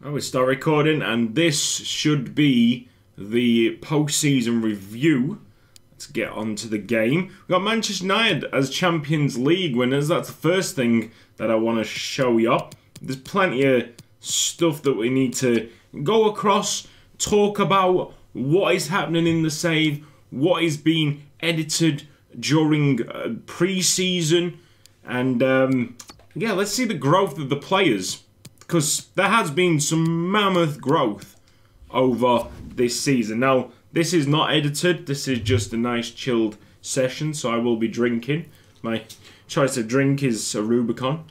I will start recording, and this should be the post-season review. Let's get on to the game. We've got Manchester United as Champions League winners. That's the first thing that I want to show you. There's plenty of stuff that we need to go across, talk about what is happening in the save, what is being edited during pre-season, and yeah, let's see the growth of the players, because there has been some mammoth growth over this season. Now, this is not edited, this is just a nice chilled session, so I will be drinking. My choice of drink is a Rubicon.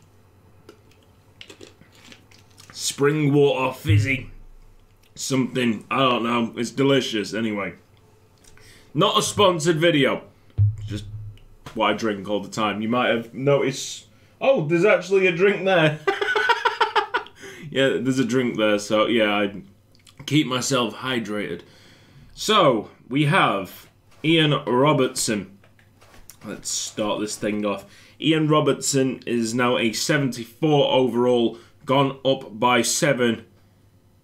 Spring water fizzy. Something, I don't know, it's delicious anyway. Not a sponsored video, just what I drink all the time. You might have noticed, oh, there's actually a drink there. Yeah, there's a drink there, so yeah, I keep myself hydrated. So, we have Ian Robertson. Let's start this thing off. Ian Robertson is now a 74 overall, gone up by 7.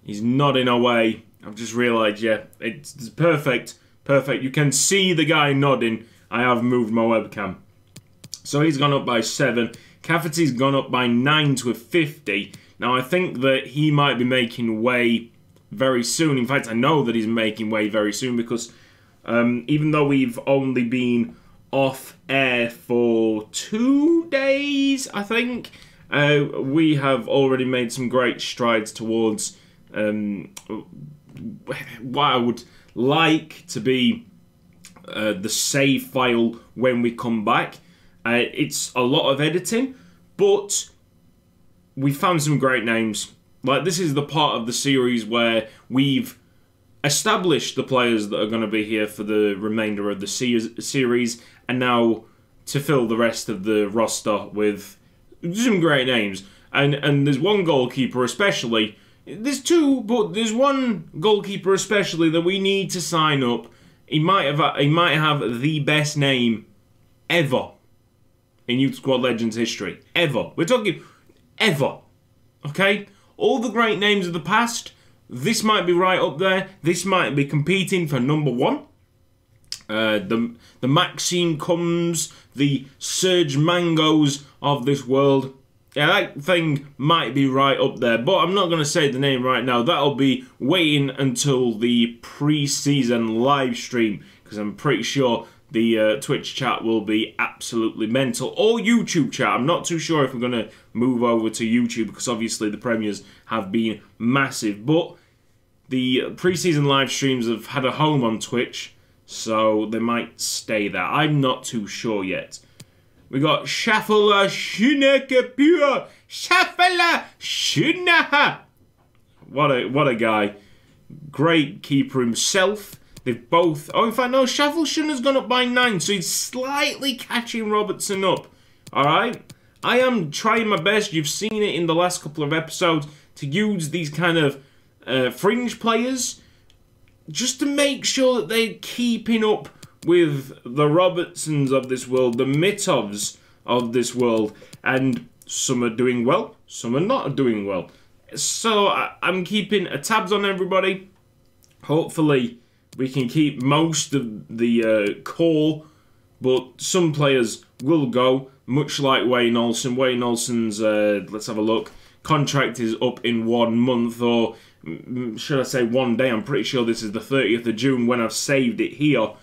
He's nodding away. I've just realised, yeah, it's perfect. Perfect. You can see the guy nodding. I have moved my webcam. So he's gone up by 7. Cafferty's gone up by 9 to a 50. Now, I think that he might be making way very soon. In fact, I know that he's making way very soon because even though we've only been off air for 2 days, I think, we have already made some great strides towards what I would like to be the save file when we come back. It's a lot of editing, but we found some great names. Like, this is the part of the series where we've established the players that are going to be here for the remainder of the series, and now to fill the rest of the roster with some great names. And there's one goalkeeper especially. There's two, but there's one goalkeeper especially that we need to sign up. He might have the best name ever in Youth Squad Legends history. Ever. We're talking ever. Okay? All the great names of the past, this might be right up there. This might be competing for number 1. The Maxime Combs, the Serge Mangos of this world. Yeah, that thing might be right up there, but I'm not going to say the name right now. That'll be waiting until the pre-season live stream, because I'm pretty sure the Twitch chat will be absolutely mental. Or YouTube chat. I'm not too sure if we're going to move over to YouTube, because obviously the premieres have been massive. But the pre-season live streams have had a home on Twitch, so they might stay there. I'm not too sure yet. We got Shafala Shunekapua. Shafala Shunaha. What a guy. Great keeper himself. They've both... Oh, in fact, no, Shafalshun has gone up by 9, so he's slightly catching Robertson up. Alright? I am trying my best, you've seen it in the last couple of episodes, to use these kind of fringe players just to make sure that they're keeping up with the Robertsons of this world, the Mitovs of this world. And some are doing well, some are not doing well. So I'm keeping tabs on everybody. Hopefully we can keep most of the core, but some players will go, much like Wayne Olsen. Wayne Olsen's, let's have a look, contract is up in 1 month, or should I say 1 day. I'm pretty sure this is the 30th of June when I've saved it here.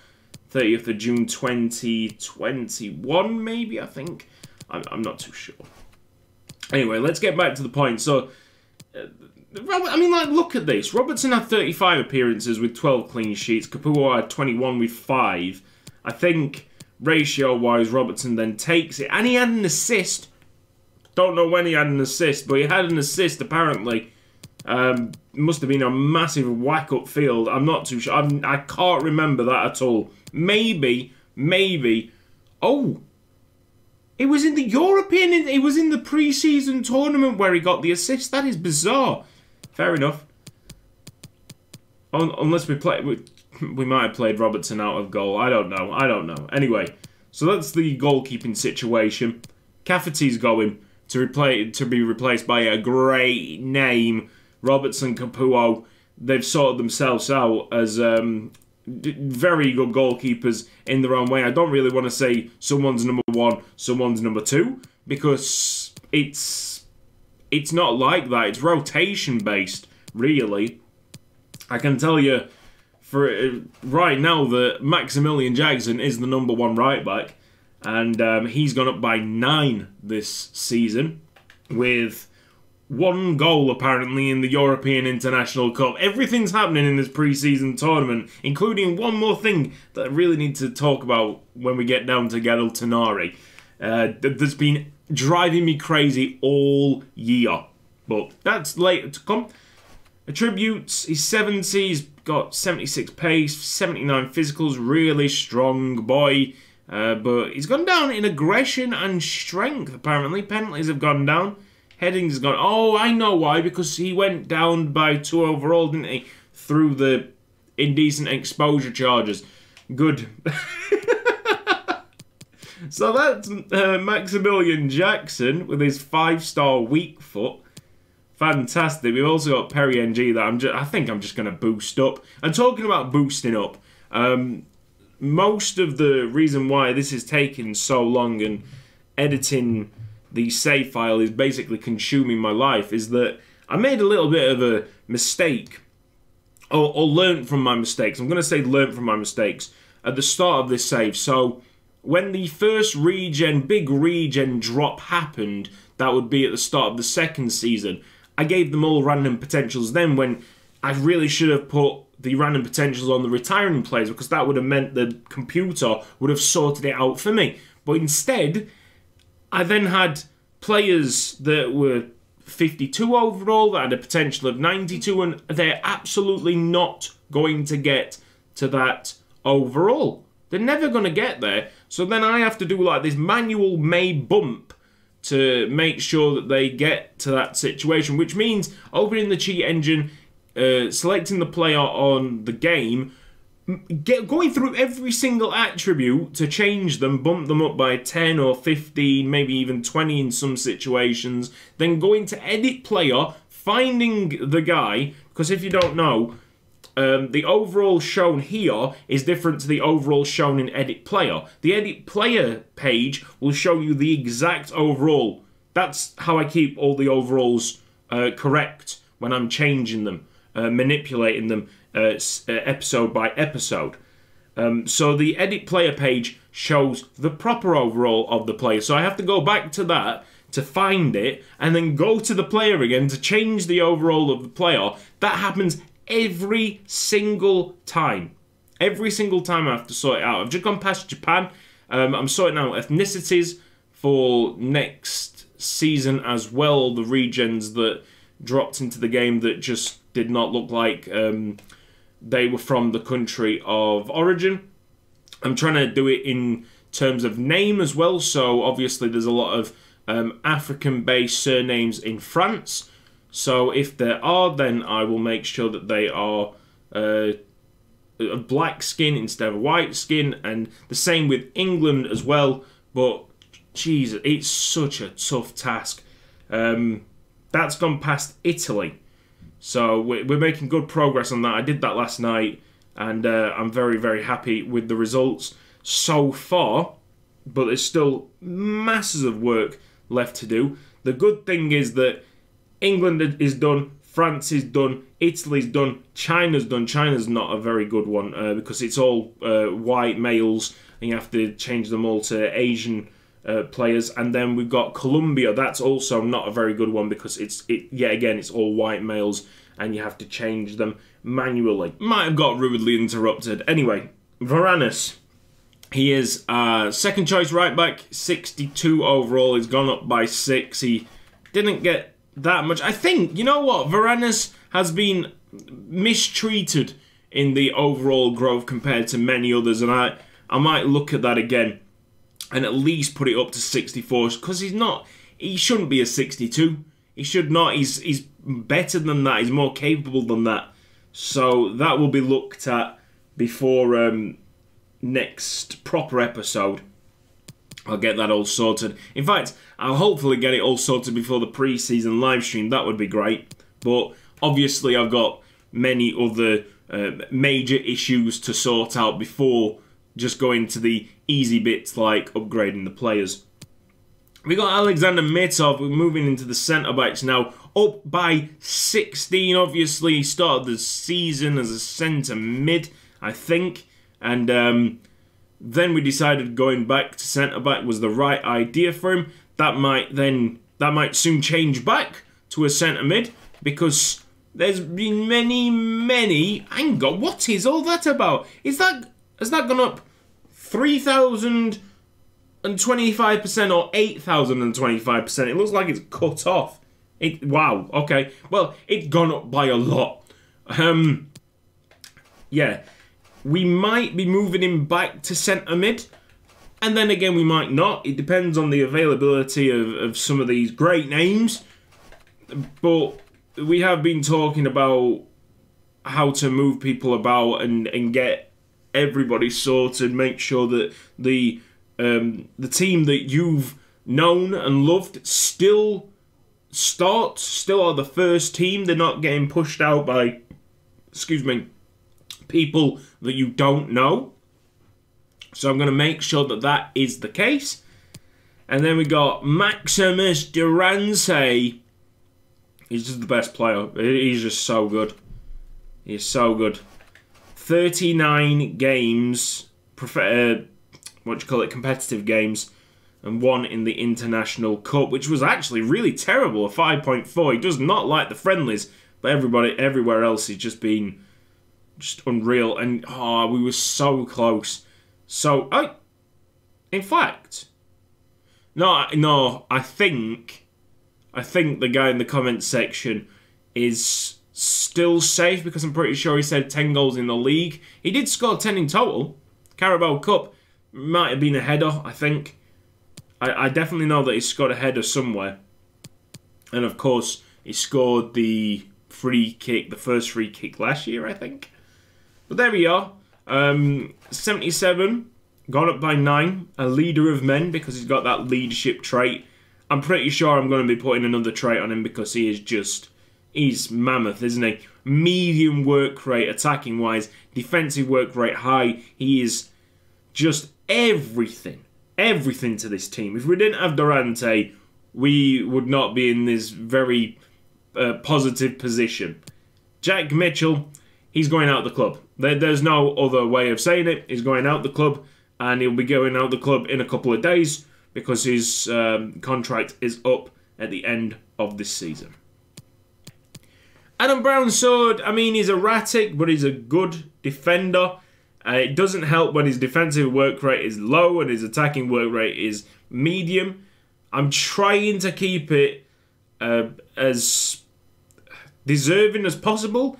30th of June 2021, maybe, I think. I'm not too sure. Anyway, let's get back to the point. So, I mean, like, look at this. Robertson had 35 appearances with 12 clean sheets. Kapua had 21 with 5. I think, ratio-wise, Robertson then takes it. And he had an assist. Don't know when he had an assist, but he had an assist, apparently. Must have been a massive whack up field. I'm not too sure. I can't remember that at all. Maybe. Oh, it was in the European. It was in the pre-season tournament where he got the assist. That is bizarre. Fair enough. Unless we might have played Robertson out of goal. I don't know. Anyway, so that's the goalkeeping situation. Cafferty's going to be replaced by a great name Robertson, Capuo, they've sorted themselves out as very good goalkeepers in their own way. I don't really want to say someone's number 1, someone's number 2, because it's not like that. It's rotation based, really. I can tell you for right now that Maximilian Jackson is the number 1 right back, and he's gone up by 9 this season with 1 goal apparently in the European International Cup. Everything's happening in this pre-season tournament, including one more thing that I really need to talk about when we get down to Galatasaray. That's been driving me crazy all year, but that's later to come. Attributes, he's 70, he's got 76 pace, 79 physicals, really strong boy, but he's gone down in aggression and strength apparently. Penalties have gone down. Headings has gone... Oh, I know why. Because he went down by 2 overall, didn't he? Through the indecent exposure charges. Good. So that's Maximilian Jackson with his 5-star weak foot. Fantastic. We've also got Perry NG that I think I'm just going to boost up. And talking about boosting up, most of the reason why this is taking so long and editing the save file is basically consuming my life is that I made a little bit of a mistake, or learned from my mistakes. I'm going to say learned from my mistakes at the start of this save. So when the first big regen drop happened, that would be at the start of the 2nd season, I gave them all random potentials then, when I really should have put the random potentials on the retiring players, because that would have meant the computer would have sorted it out for me. But instead, I then had players that were 52 overall, that had a potential of 92, and they're absolutely not going to get to that overall. They're never going to get there. So then I have to do like this manual May bump to make sure that they get to that situation, which means opening the cheat engine, selecting the player on the game, going through every single attribute to change them, bump them up by 10 or 15, maybe even 20 in some situations, then going to edit player, finding the guy, because if you don't know, the overall shown here is different to the overall shown in edit player. The edit player page will show you the exact overall. That's how I keep all the overalls correct when I'm changing them, manipulating them, episode by episode. So the edit player page shows the proper overall of the player. So I have to go back to that to find it, and then go to the player again to change the overall of the player. That happens every single time. Every single time I have to sort it out. I've just gone past Japan. I'm sorting out ethnicities for next season as well. The regens that dropped into the game that just did not look like they were from the country of origin. I'm trying to do it in terms of name as well. So obviously there's a lot of African-based surnames in France. So if there are, then I will make sure that they are a black skin instead of white skin. And the same with England as well. But, jeez, it's such a tough task. That's gone past Italy. So we're making good progress on that. I did that last night, and I'm very, very happy with the results so far. But there's still masses of work left to do. The good thing is that England is done, France is done, Italy's done, China's done. China's not a very good one because it's all white males, and you have to change them all to Asian players. And then we've got Colombia. That's also not a very good one because yet again it's all white males, and you have to change them manually. Might have got rudely interrupted. Anyway, Varanus. He is second choice right back, 62 overall. He's gone up by 6. He didn't get that much. I think, you know what, Varanus has been mistreated in the overall growth compared to many others, and I might look at that again and at least put it up to 64, because he shouldn't be a 62. He should not. He's better than that. He's more capable than that. So that will be looked at before next proper episode. I'll get that all sorted. In fact, I'll hopefully get it all sorted before the pre-season live stream. That would be great. But Obviously, I've got many other major issues to sort out before just going to the easy bits like upgrading the players. We got Alexander Mitov. We're moving into the centre-backs now. Up by 16, obviously. He started the season as a centre-mid, I think. And then we decided going back to centre-back was the right idea for him. That might soon change back to a centre-mid, because there's been many... Hang on, what is all that about? Has that gone up 3,025% or 8,025%? It looks like it's cut off. Wow, okay. Well, it's gone up by a lot. Yeah. We might be moving him back to centre-mid, and then again we might not. It depends on the availability of some of these great names. But we have been talking about how to move people about and get everybody sorted, make sure that the team that you've known and loved still are the first team. They're not getting pushed out by, people that you don't know. So I'm going to make sure that that is the case. And then we got Maximus Durance. He's just the best player. He's just so good. He's so good. 39 games, competitive games, and 1 in the International Cup, which was actually really terrible, a 5.4. He does not like the friendlies, but everywhere else, he's just been just unreal. And we were so close. So in fact, no, I think the guy in the comments section is still safe, because I'm pretty sure he said 10 goals in the league. He did score 10 in total. Carabao Cup might have been a header, I think. I definitely know that he scored a header somewhere. And of course, he scored the first free kick last year, I think. But there we are. 77, gone up by 9. A leader of men, because he's got that leadership trait. I'm pretty sure I'm going to be putting another trait on him, because he's mammoth, isn't he? Medium work rate, attacking-wise. Defensive work rate high. He is just everything to this team. If we didn't have Durante, we would not be in this very positive position. Jack Mitchell, he's going out the club. There's no other way of saying it. He's going out the club, and he'll be going out the club in a couple of days, because his contract is up at the end of this season. Adam Brownsword, I mean, he's erratic, but he's a good defender. It doesn't help when his defensive work rate is low and his attacking work rate is medium. I'm trying to keep it as deserving as possible.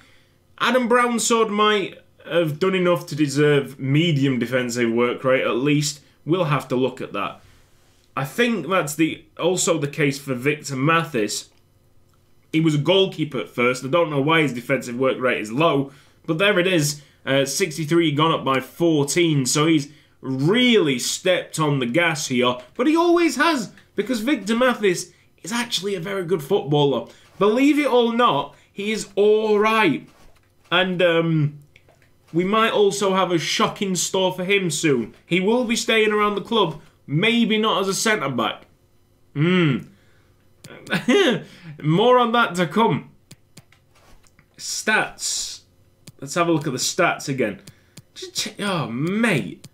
Adam Brownsword might have done enough to deserve medium defensive work rate, at least. We'll have to look at that. I think that's also the case for Victor Mathis. He was a goalkeeper at first. I don't know why his defensive work rate is low, but there it is. 63, gone up by 14, so he's really stepped on the gas here. But he always has, because Victor Mathis is actually a very good footballer. Believe it or not, he is alright. And we might also have a shock in store for him soon. He will be staying around the club, maybe not as a centre-back. More on that to come. Stats. Let's have a look at the stats again. Oh, mate.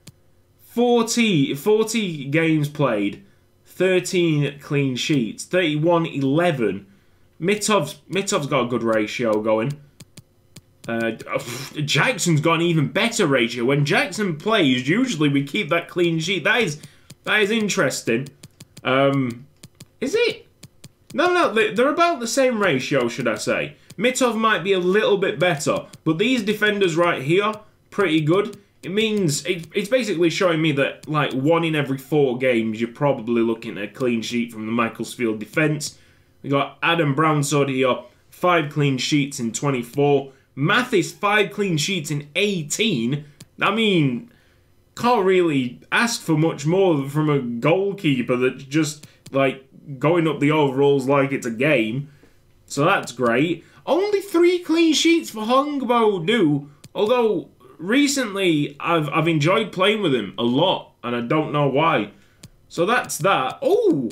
40 games played. 13 clean sheets. 31-11. Mitov's got a good ratio going. Jackson's got an even better ratio. When Jackson plays, usually we keep that clean sheet. That is interesting. Is it? No, they're about the same ratio, should I say. Mitov might be a little bit better, but these defenders right here, pretty good. It means, it's basically showing me that, like, 1 in every 4 games, you're probably looking at a clean sheet from the Macclesfield defence. We got Adam Brownsword here, 5 clean sheets in 24. Mathis, 5 clean sheets in 18. I mean, can't really ask for much more from a goalkeeper that's just, like, going up the overalls like it's a game. So that's great. Only 3 clean sheets for Hongbo-Do, although recently I've enjoyed playing with him a lot, and I don't know why. So that's that. Oh,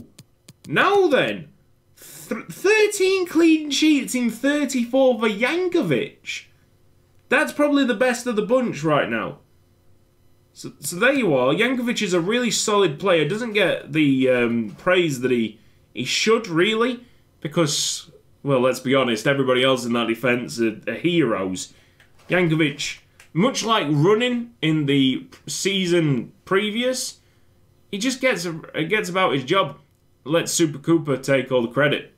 now then. 13 clean sheets in 34 for Jankovic. That's probably the best of the bunch right now. So there you are. Jankovic is a really solid player. Doesn't get the praise that he should, really. Because, well, let's be honest, everybody else in that defence are heroes. Jankovic, much like running in the season previous, he just gets about his job. Let Super Cooper take all the credit.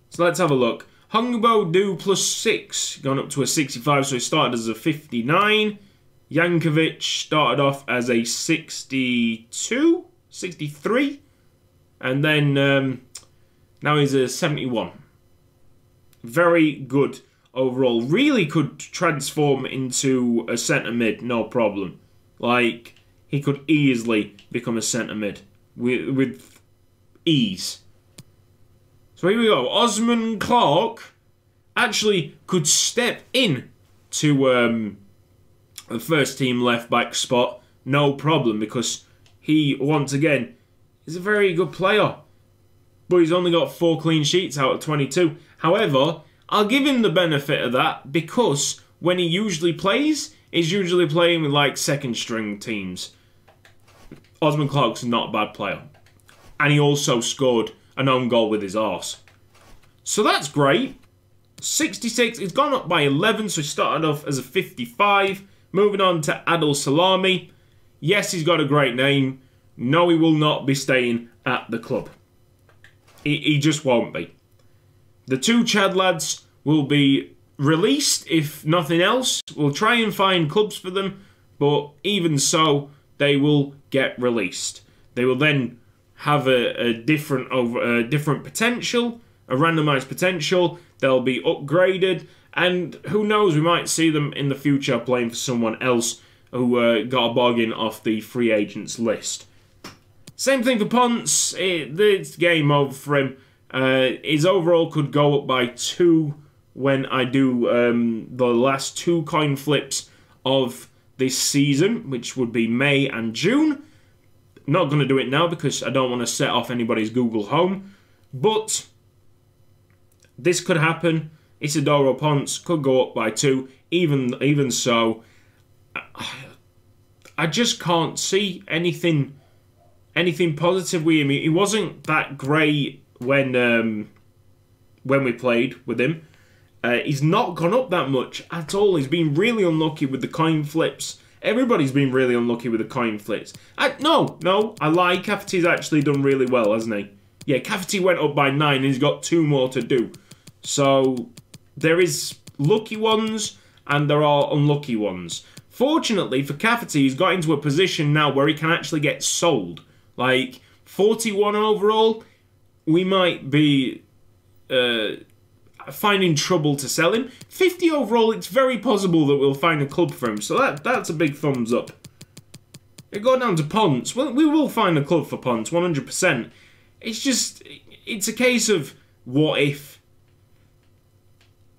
So let's have a look. Hongbo-Do +6, gone up to a 65, so he started as a 59. Jankovic started off as a 62, 63, and then now he's a 71. Very good overall. Really could transform into a centre mid, no problem. Like, he could easily become a centre mid with ease. So here we go. Osman Clark actually could step in to a first team left back spot, no problem, because he, once again, is a very good player. But he's only got 4 clean sheets out of 22. However, I'll give him the benefit of that because when he usually plays, he's usually playing with like second string teams. Osman Clark's not a bad player. And he also scored an own goal with his arse. So that's great. 66, he's gone up by 11, so he started off as a 55. Moving on to Adil Salami. Yes, he's got a great name. No, he will not be staying at the club. He just won't be. The 2 Chad lads will be released, if nothing else. We'll try and find clubs for them, but even so, they will get released. They will then have a different potential, a randomised potential. They'll be upgraded, and who knows, we might see them in the future playing for someone else who got a bargain off the free agents list. Same thing for Ponce. It's game over for him. His overall could go up by 2 when I do the last 2 coin flips of this season, which would be May and June. Not going to do it now because I don't want to set off anybody's Google Home. But this could happen. Isidoro Ponce could go up by 2. Even so, I just can't see anything positive with him. He wasn't that great when we played with him. He's not gone up that much at all. He's been really unlucky with the coin flips. Everybody's been really unlucky with the coin flips. No, I lie. Cafeti's actually done really well, hasn't he? Yeah, Cafeti went up by 9 and he's got 2 more to do. So there is lucky ones and there are unlucky ones. Fortunately for Cafeti, he's got into a position now where he can actually get sold. Like, 41 overall, we might be finding trouble to sell him. 50 overall, it's very possible that we'll find a club for him. So that's a big thumbs up. We go down to Ponce. Well, we will find a club for Ponce, 100%. It's a case of what if.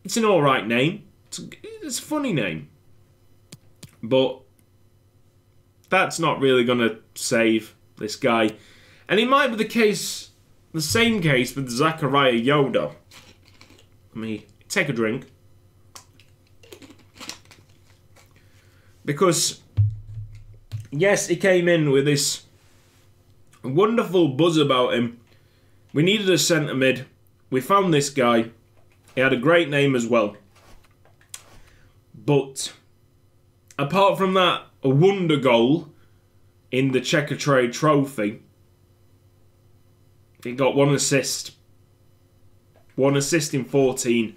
It's an alright name. It's a funny name. But that's not really going to save this guy. And it might be the same case with Zachariah Yoda. Let me take a drink. Because, yes, he came in with this wonderful buzz about him. We needed a centre mid. We found this guy. He had a great name as well. But apart from that, a wonder goal in the Checker Trade Trophy, he got 1 assist. 1 assist in 14.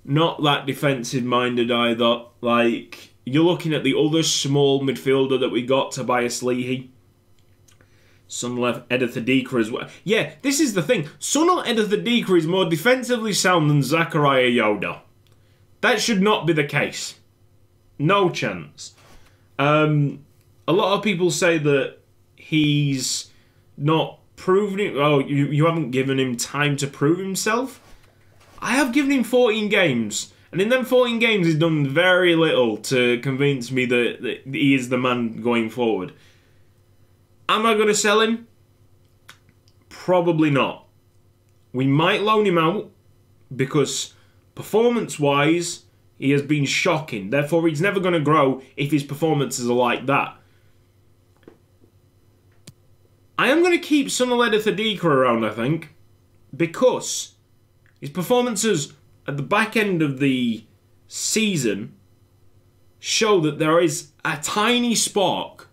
Not that defensive-minded either. Like, you're looking at the other small midfielder that we got, Tobias Leahy. Sunil Edithadika as well. Yeah, this is the thing. Sunil Edithadika is more defensively sound than Zachariah Yoda. That should not be the case. No chance. A lot of people say that he's not proven it. Oh, you haven't given him time to prove himself. I have given him 14 games. And in them 14 games, he's done very little to convince me that he is the man going forward. Am I going to sell him? Probably not. We might loan him out because performance-wise, he has been shocking. Therefore, he's never going to grow if his performances are like that. I am going to keep Suniled Thadika around, I think, because his performances at the back end of the season show that there is a tiny spark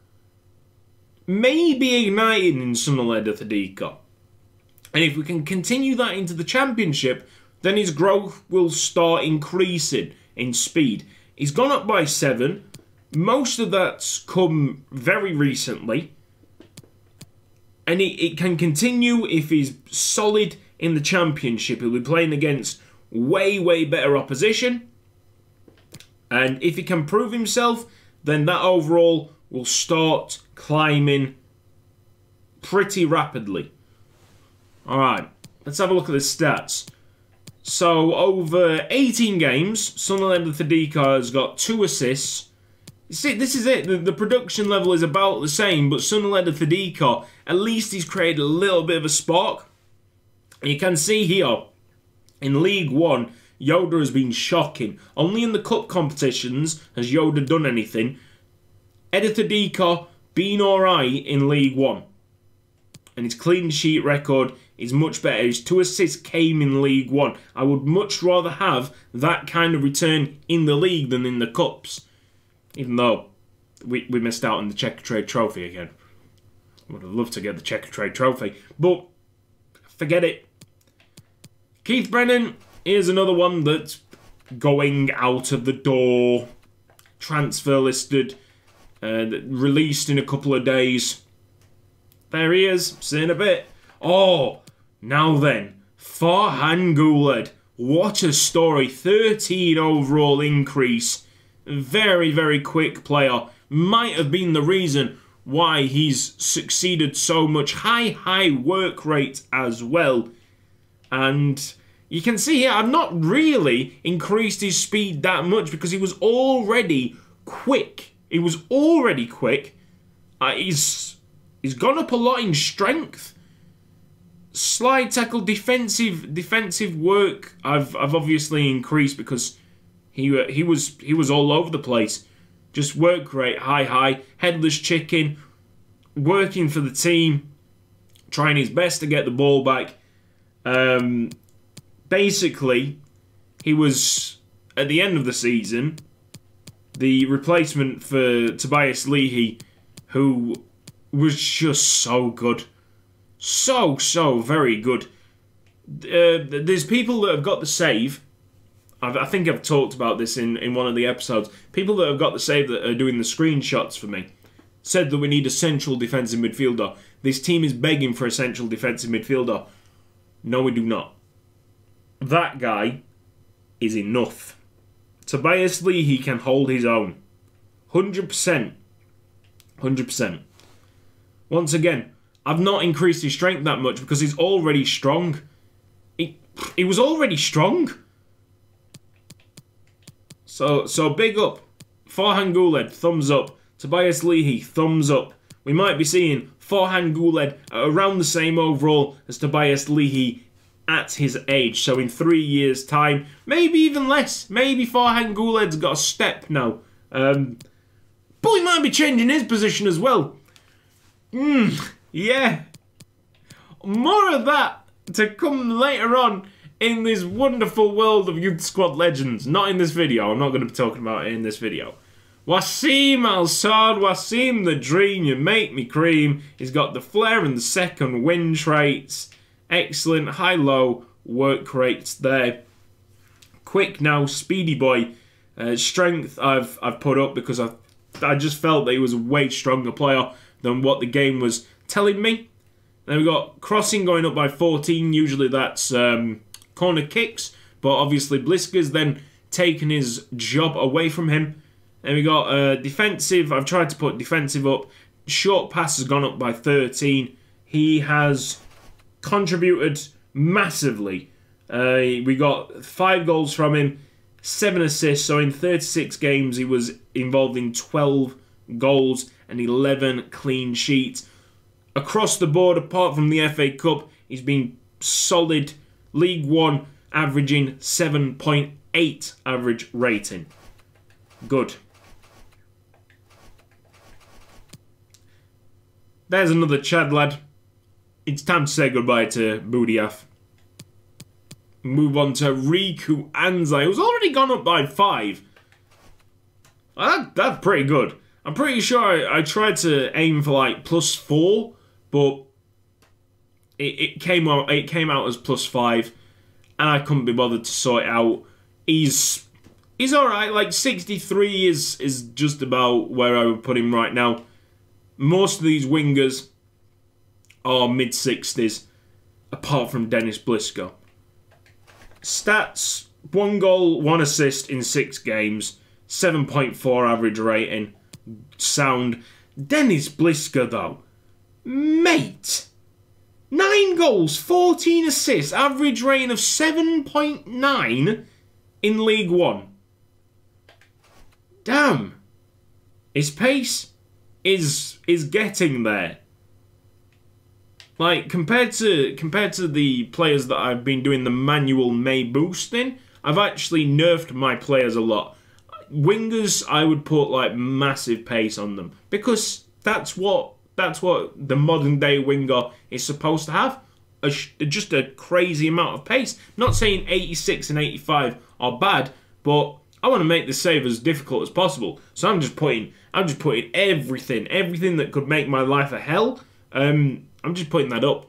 maybe igniting in Suniled Thadika. And if we can continue that into the Championship, then his growth will start increasing in speed. He's gone up by 7. Most of that's come very recently. And it can continue if he's solid in the Championship. He'll be playing against way, way better opposition. And if he can prove himself, then that overall will start climbing pretty rapidly. Alright, let's have a look at the stats. So, over 18 games, Suniled Thadika has got 2 assists. See, this is it. The production level is about the same, but Suniled Thadika, at least he's created a little bit of a spark. And you can see here, in League 1, Yoda has been shocking. Only in the cup competitions has Yoda done anything. Thadika been alright in League 1. And his clean sheet record is much better. His 2 assists came in League 1. I would much rather have that kind of return in the league than in the cups. Even though we missed out on the Checker Trade Trophy again. Would have loved to get the Checker Trade Trophy. But, forget it. Keith Brennan, here's another one that's going out of the door. Transfer listed. Released in a couple of days. There he is. See you in a bit. Oh, now then. Farhan Gouled. What a story. 13 overall increase. Very, very quick player. Might have been the reason why he's succeeded so much. High work rate as well. And you can see here, I've not really increased his speed that much because he was already quick. He was already quick. He's gone up a lot in strength. Slide tackle, defensive work. I've obviously increased because he was all over the place. Just work rate high, headless chicken, working for the team, trying his best to get the ball back. Basically, he was at the end of the season the replacement for Tobias Leahy, who was just so good. So very good. There's people that have got the save. I think I've talked about this in one of the episodes. People that have got the save that are doing the screenshots for me said that we need a central defensive midfielder. This team is begging for a central defensive midfielder. No, we do not. That guy is enough. Tobias Leahy can hold his own. 100%. 100%. Once again, I've not increased his strength that much because he's already strong. He was already strong. So big up. Farhan Gouled, thumbs up. Tobias Leahy, thumbs up. We might be seeing Farhan Gouled around the same overall as Tobias Leahy at his age. So in 3 years' time, maybe even less. Maybe Farhan Gouled's got a step now. But he might be changing his position as well. Yeah. More of that to come later on in this wonderful world of Youth Squad legends. Not in this video. I'm not going to be talking about it in this video. Wasim Al-Saad, Wasim the Dream, you make me cream. He's got the flair and the second win traits. Excellent high-low work rates there. Quick now, speedy boy. Strength I've put up because I just felt that he was a way stronger player than what the game was telling me. Then we've got crossing going up by 14. Usually that's corner kicks. But obviously Blisker's then taken his job away from him. Then we got defensive. I've tried to put defensive up. Short pass has gone up by 13. He has contributed massively We got 5 goals from him, 7 assists. So in 36 games, he was involved in 12 goals and 11 clean sheets. Across the board, apart from the FA Cup, he's been solid. League One, averaging 7.8 average rating. Good. There's another Chad lad. It's time to say goodbye to Budiaf. Move on to Riku Anzai, who's already gone up by 5. That's pretty good. I'm pretty sure I tried to aim for like +4, but it came out as +5, and I couldn't be bothered to sort it out. He's alright. Like 63 is just about where I would put him right now. Most of these wingers are mid-60s, apart from Dennis Blisco. Stats: 1 goal, 1 assist in 6 games, 7.4 average rating. Sound. Dennis Blisco, though. Mate! 9 goals, 14 assists, average rating of 7.9 in League One. Damn. His pace is getting there. Like, compared to the players that I've been doing the manual May boosting, I've actually nerfed my players a lot. Wingers, I would put like massive pace on them, because that's what the modern day winger is supposed to have. Just a crazy amount of pace. Not saying 86 and 85 are bad, but I want to make the save as difficult as possible. So I'm just putting everything that could make my life a hell. I'm just putting that up.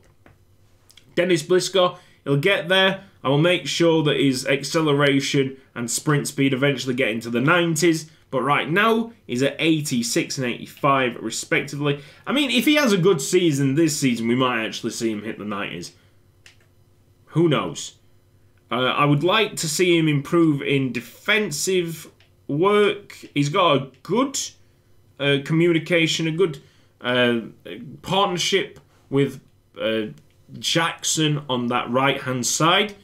Dennis Blisco, he'll get there. I will make sure that his acceleration and sprint speed eventually get into the 90s. But right now, he's at 86 and 85 respectively. I mean, if he has a good season this season, we might actually see him hit the 90s. Who knows? I would like to see him improve in defensive work. He's got a good communication, a good partnership with Jackson on that right-hand side.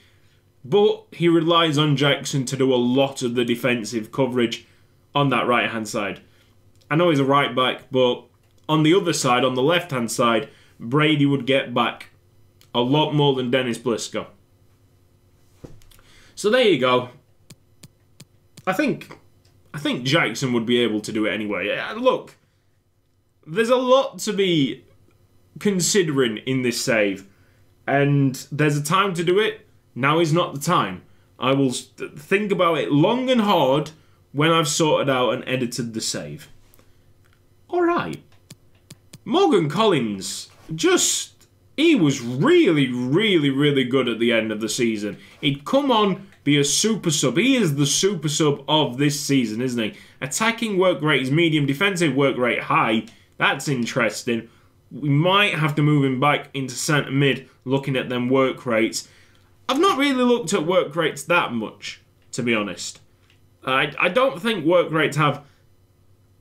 But he relies on Jackson to do a lot of the defensive coverage on that right-hand side. I know he's a right-back, but on the other side, on the left-hand side, Brady would get back a lot more than Dennis Blisco. So there you go. I think Jackson would be able to do it anyway. Look, there's a lot to be considering in this save, and there's a time to do it. Now is not the time. I will think about it long and hard when I've sorted out and edited the save. Alright. Morgan Collins, he was really, really, really good at the end of the season. He'd come on, be a super sub. He is the super sub of this season, isn't he? Attacking work rate is medium, defensive work rate high. That's interesting. We might have to move him back into centre mid, looking at them work rates. I've not really looked at work rates that much, to be honest. I don't think work rates have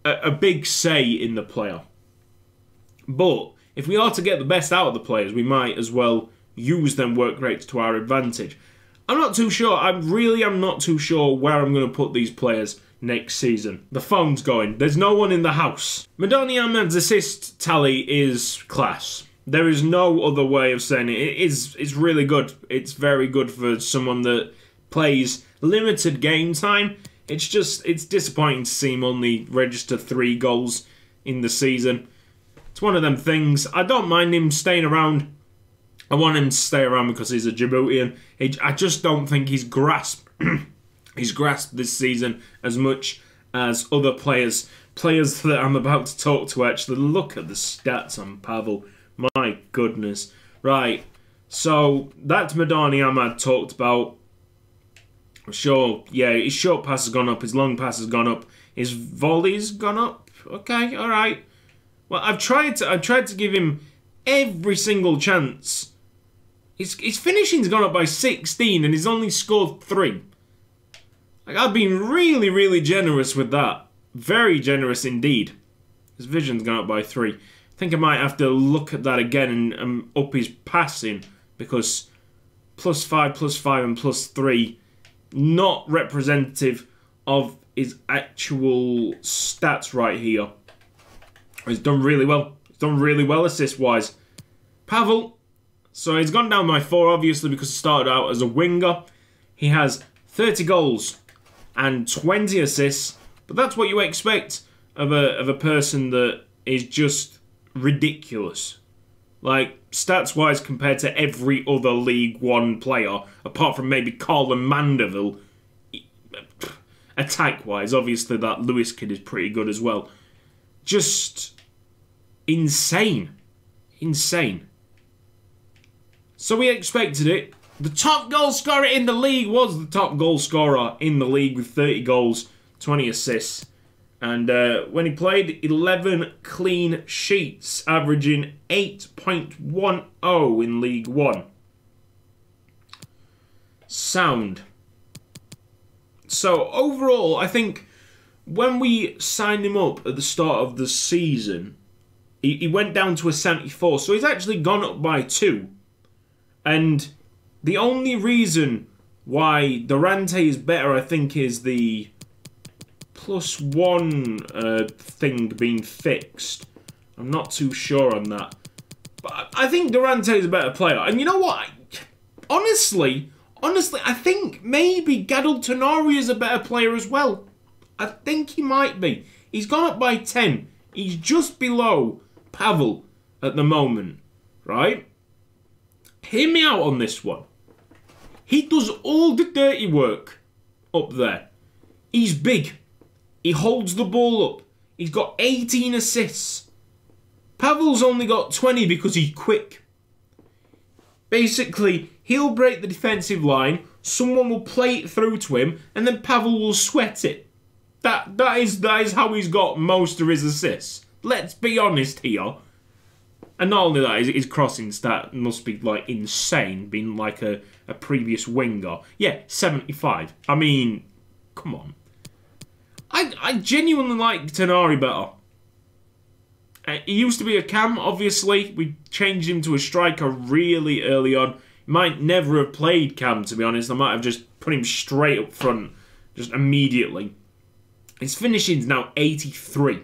a big say in the player. But if we are to get the best out of the players, we might as well use them work rates to our advantage. I'm not too sure. I really am not too sure where I'm going to put these players next season. The phone's going. There's no one in the house. Madani Ahmed's assist tally is class. There is no other way of saying it. It's really good. It's very good for someone that plays limited game time. It's disappointing to see him only register 3 goals in the season. It's one of them things. I don't mind him staying around. I want him to stay around because he's a Djiboutian. I just don't think he's grasped this season as much as other players. Players that I'm about to talk to, actually. Look at the stats on Pavel. My goodness. Right. So, that's Madani Ahmad talked about. Sure, yeah, his short pass has gone up, his long pass has gone up, his volley's gone up. Okay, alright. Well, I've tried to give him every single chance. His finishing's gone up by 16 and he's only scored 3. Like, I've been really, really generous with that. Very generous indeed. His vision's gone up by 3. I think I might have to look at that again and up his passing, because +5, +5, and +3. Not representative of his actual stats right here. He's done really well. He's done really well assist-wise. Pavel, so he's gone down by 4, obviously, because he started out as a winger. He has 30 goals and 20 assists, but that's what you expect of a person that is just ridiculous. Like, stats-wise, compared to every other League One player, apart from maybe Colin Mandeville, attack-wise, obviously that Lewis kid is pretty good as well. Just insane. Insane. So we expected it. The top goal scorer in the league was the top goal scorer in the league with 30 goals, 20 assists. And when he played, 11 clean sheets, averaging 8.10 in League One. Sound. So overall, I think when we signed him up at the start of the season, he went down to a 74. So he's actually gone up by 2. And the only reason why Durante is better, I think, is the +1 thing being fixed. I'm not too sure on that. But I think Durante is a better player. And you know what? Honestly, I think maybe Gadel Tonari is a better player as well. I think he might be. He's gone up by 10. He's just below Pavel at the moment, right? Hear me out on this one. He does all the dirty work up there. He's big. He holds the ball up. He's got 18 assists. Pavel's only got 20 because he's quick. Basically, he'll break the defensive line, someone will play it through to him, and then Pavel will sweat it. That is how he's got most of his assists. Let's be honest here. And not only that, his crossing stat must be like insane, being like a previous winger. Yeah, 75. I mean, come on. I genuinely like Tonari better. He used to be a cam, obviously. We changed him to a striker really early on. Might never have played cam, to be honest. I might have just put him straight up front, just immediately. His finishing's now 83.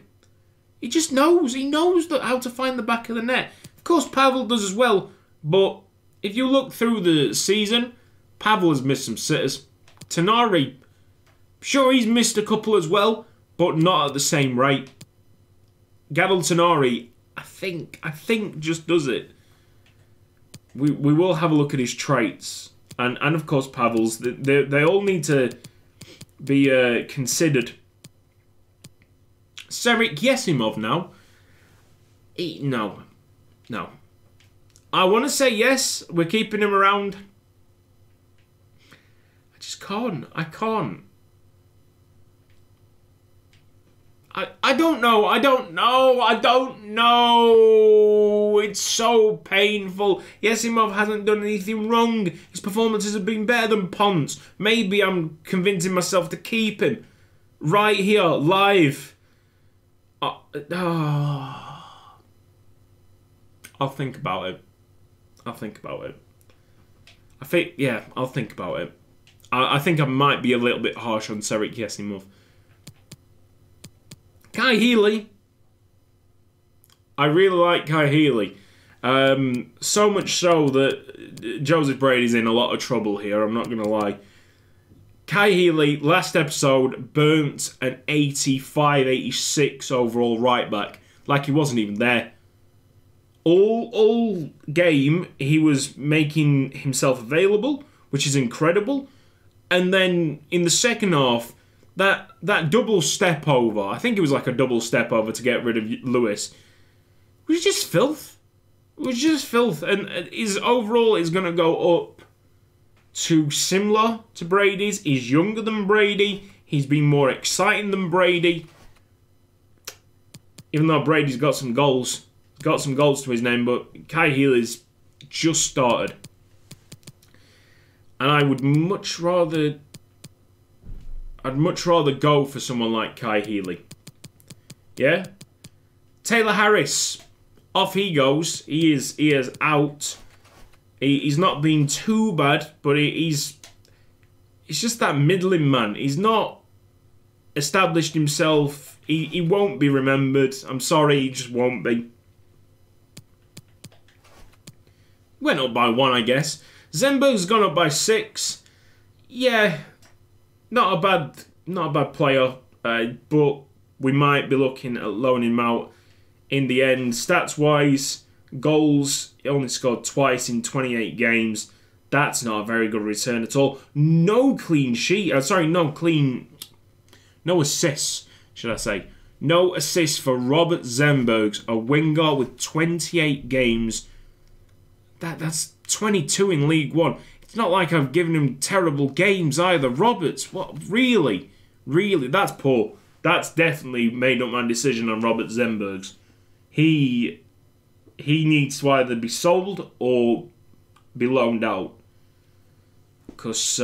He just knows. He knows how to find the back of the net. Of course, Pavel does as well. But if you look through the season, Pavel has missed some sitters. Tonari, sure, he's missed a couple as well, but not at the same rate. Gadel Tonari, I think just does it. We will have a look at his traits. And of course, Pavel's. They all need to be considered. Serik Yesimov now. No. I want to say yes, we're keeping him around. I just can't. I can't. I don't know. It's so painful. Yesimov hasn't done anything wrong. His performances have been better than Ponce. Maybe I'm convincing myself to keep him. Right here, live. I'll think about it. I'll think about it. I'll think about it. I think I might be a little bit harsh on Serik Yesimov. Kai Healy. I really like Kai Healy. So much so that Joseph Brady's in a lot of trouble here, I'm not going to lie. Kai Healy, last episode, burnt an 85, 86 overall right back. Like he wasn't even there. All game, he was making himself available, which is incredible. And then in the second half, that double step over, I think it was like a double step over to get rid of Lewis, was just filth. It was just filth. And his overall is going to go up to similar to Brady's. He's younger than Brady. He's been more exciting than Brady. Even though Brady's got some goals. He's got some goals to his name, but Kai Healy's just started. And I would much rather... I'd much rather go for someone like Kai Healy. Yeah? Taylor Harris. Off he goes. He is out. He's not been too bad, but he's just that middling man. He's not established himself. He won't be remembered. I'm sorry, he just won't be. Went up by 1, I guess. Zenberg's gone up by 6. Yeah, not a bad player, but we might be looking at loaning him out in the end. Stats-wise, goals, he only scored twice in 28 games. That's not a very good return at all. No clean sheet. No assists, should I say. No assists for Robert Zenbergs, a winger with 28 games. That's 22 in League One. It's not like I've given him terrible games either. Roberts, what? Really? Really? That's poor. That's definitely made up my decision on Robert Zenbergs. He needs to either be sold or be loaned out. Because,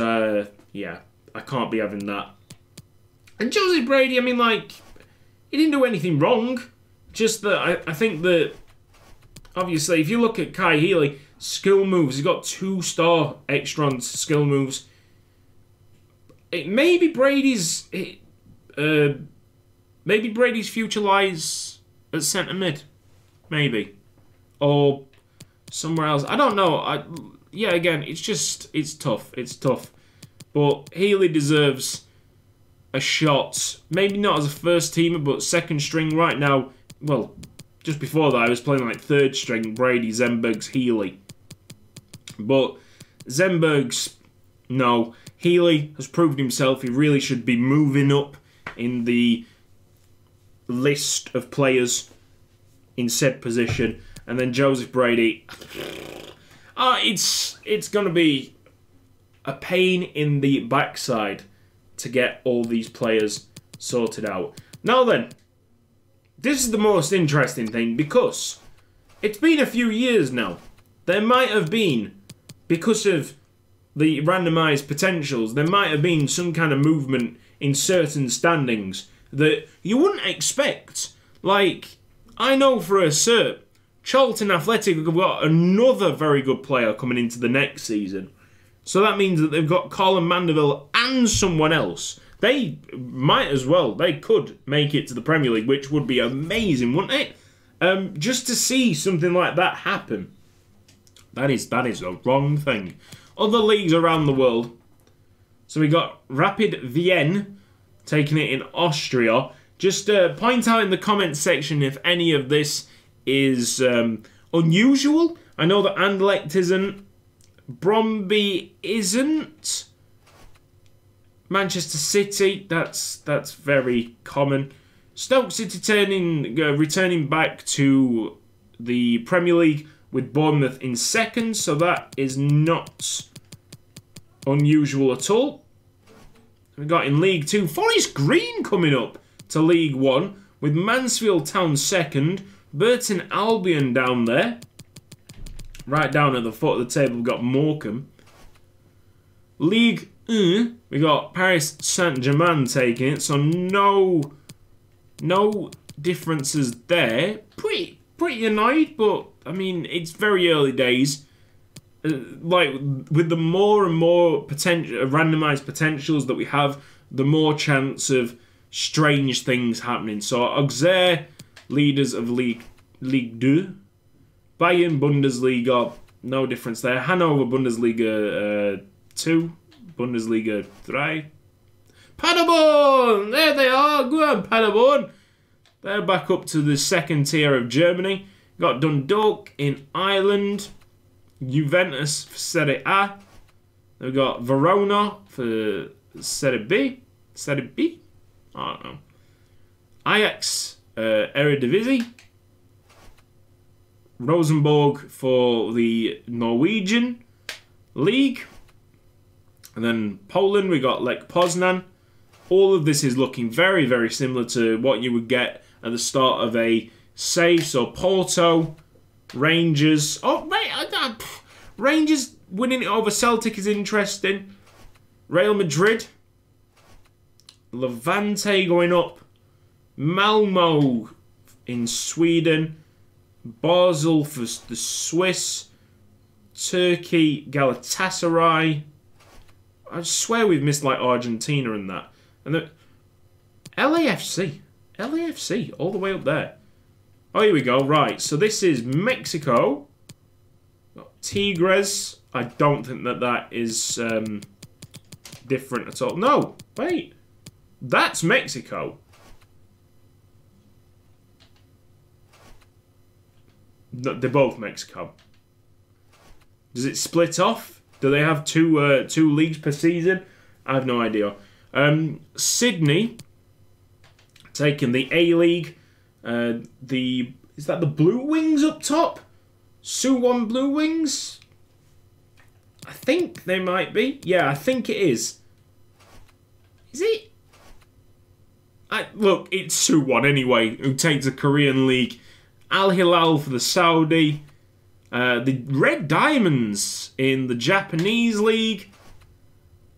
yeah, I can't be having that. And Joseph Brady, I mean, like, he didn't do anything wrong. Just that I think that, obviously, if you look at Kai Healy, skill moves, he's got 2-star extra on skill moves. Maybe Brady's future lies at centre mid, maybe, or somewhere else. I don't know. Yeah, again, it's tough. It's tough, but Healy deserves a shot. Maybe not as a first teamer, but second string right now. Well, just before that, I was playing like third string. Brady, Zenbergs, Healy. But Zenbergs, no. Healy has proved himself. He really should be moving up in the list of players in said position. And then Joseph Brady. It's going to be a pain in the backside to get all these players sorted out. Now then, this is the most interesting thing because it's been a few years now. There might have been, because of the randomised potentials, there might have been some kind of movement in certain standings that you wouldn't expect. Like, I know for a cert, Charlton Athletic have got another very good player coming into the next season. So that means that they've got Colin Mandeville and someone else. They might as well. They could make it to the Premier League, which would be amazing, wouldn't it? Just to see something like that happen. That is a wrong thing. Other leagues around the world. So we got Rapid Vienna taking it in Austria. Just point out in the comments section if any of this is unusual. I know that Anderlecht isn't. Bromby isn't. Manchester City, that's very common. Stoke City returning back to the Premier League with Bournemouth in second, so that is not unusual at all. We got in League 2, Forest Green coming up to League 1 with Macclesfield Town second, Burton Albion down there. Right down at the foot of the table, we've got Morecambe. League 1, we got Paris Saint-Germain taking it, so no differences there. Pretty annoyed, but I mean, it's very early days. Like, with the more and more randomised potentials that we have, the more chance of strange things happening. So Auxerre, leaders of League 2. Bayern Bundesliga, no difference there. Hanover Bundesliga 2. Bundesliga 3. Paderborn! There they are! Go on, Paderborn! They're back up to the second tier of Germany. Got Dundalk in Ireland. Juventus for Serie A. We've got Verona for Serie B. Serie B? I don't know. Ajax, Eredivisie. Rosenborg for the Norwegian League. And then Poland, we got Lech Poznan. All of this is looking very, very similar to what you would get at the start of a save. So Porto, Rangers. Oh, right. Rangers winning it over Celtic is interesting. Real Madrid. Levante going up. Malmo in Sweden. Basel for the Swiss. Turkey, Galatasaray. I swear we've missed like Argentina and that. And the LAFC. LAFC, all the way up there. Oh, here we go. Right, so this is Mexico. Tigres. I don't think that is different at all. No, wait. That's Mexico. No, they're both Mexico. Does it split off? Do they have two leagues per season? I have no idea. Sydney taking the A-League. Is that the Blue Wings up top? Suwon Blue Wings? I think they might be. Yeah, I think it is. Is it? Look, it's Suwon anyway, who takes the Korean League. Al Hilal for the Saudi. The Red Diamonds in the Japanese League.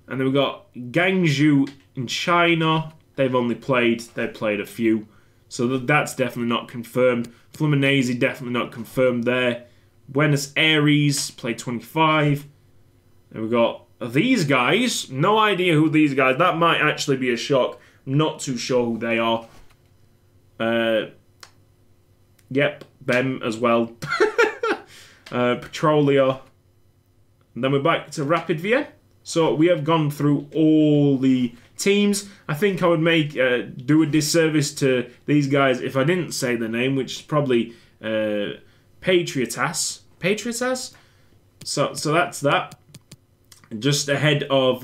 And then we've got Guangzhou in China. They've played a few. So that's definitely not confirmed. Fluminense definitely not confirmed there. Buenos Aires played 25. And we've got these guys. No idea who these guys. That might actually be a shock. I'm not too sure who they are. Yep, them as well. Petrolia. And then we're back to Rapid Vienna. So we have gone through all the teams. I think I would do a disservice to these guys if I didn't say the name, which is probably Patriotas. Patriotas? So that's that. Just ahead of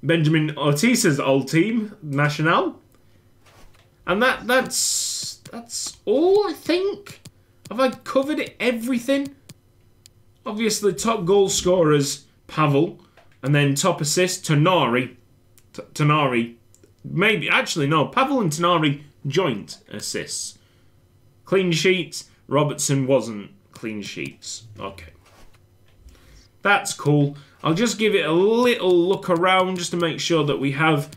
Benjamin Ortiz's old team, Nacional. And that's all, I think. Have I covered everything? Obviously, top goal scorers, Pavel. And then top assist, Tonari. Tonari. Maybe, actually, no. Pavel and Tonari joint assists. Clean sheets, Robertson wasn't clean sheets. Okay. That's cool. I'll just give it a little look around just to make sure that we have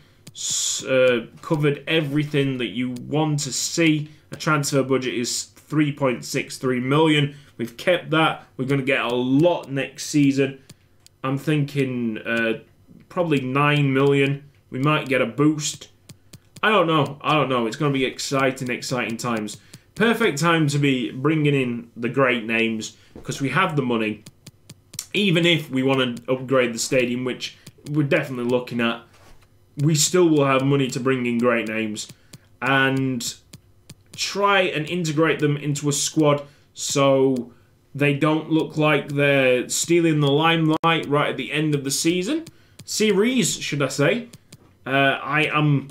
covered everything that you want to see. A transfer budget is 3.63 million. We've kept that. We're going to get a lot next season. I'm thinking probably 9 million. We might get a boost. I don't know. It's going to be exciting times. Perfect time to be bringing in the great names because we have the money. Even if we want to upgrade the stadium, which we're definitely looking at, we still will have money to bring in great names and try and integrate them into a squad so they don't look like they're stealing the limelight right at the end of the series, should I say. I am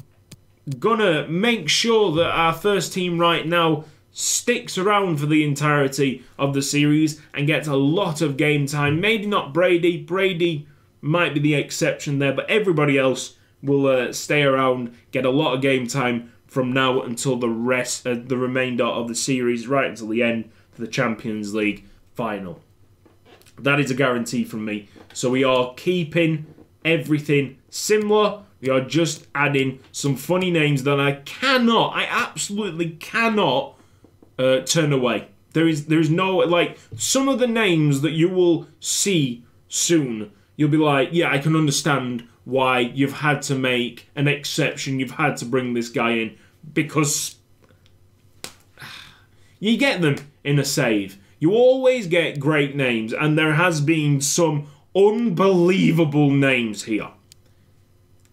gonna make sure that our first team right now sticks around for the entirety of the series and gets a lot of game time. Maybe not Brady. Brady might be the exception there, but everybody else will stay around, get a lot of game time from now until the remainder of the series, right until the end for the Champions League final. That is a guarantee from me. So we are keeping everything similar. We are just adding some funny names that I absolutely cannot turn away. There is no, like, some of the names that you will see soon, you'll be like, yeah, I can understand why you've had to make an exception, you've had to bring this guy in, because you get them in a save. You always get great names, and there has been some unbelievable names here.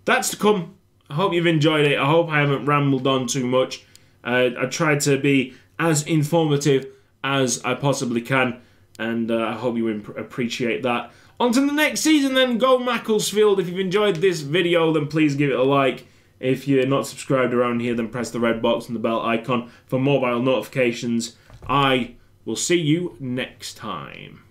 That's to come. I hope you've enjoyed it. I hope I haven't rambled on too much. I tried to be as informative as I possibly can, and I hope you appreciate that. On to the next season then. Go Macclesfield. If you've enjoyed this video, then please give it a like. If you're not subscribed around here, then press the red box and the bell icon for mobile notifications. I will see you next time.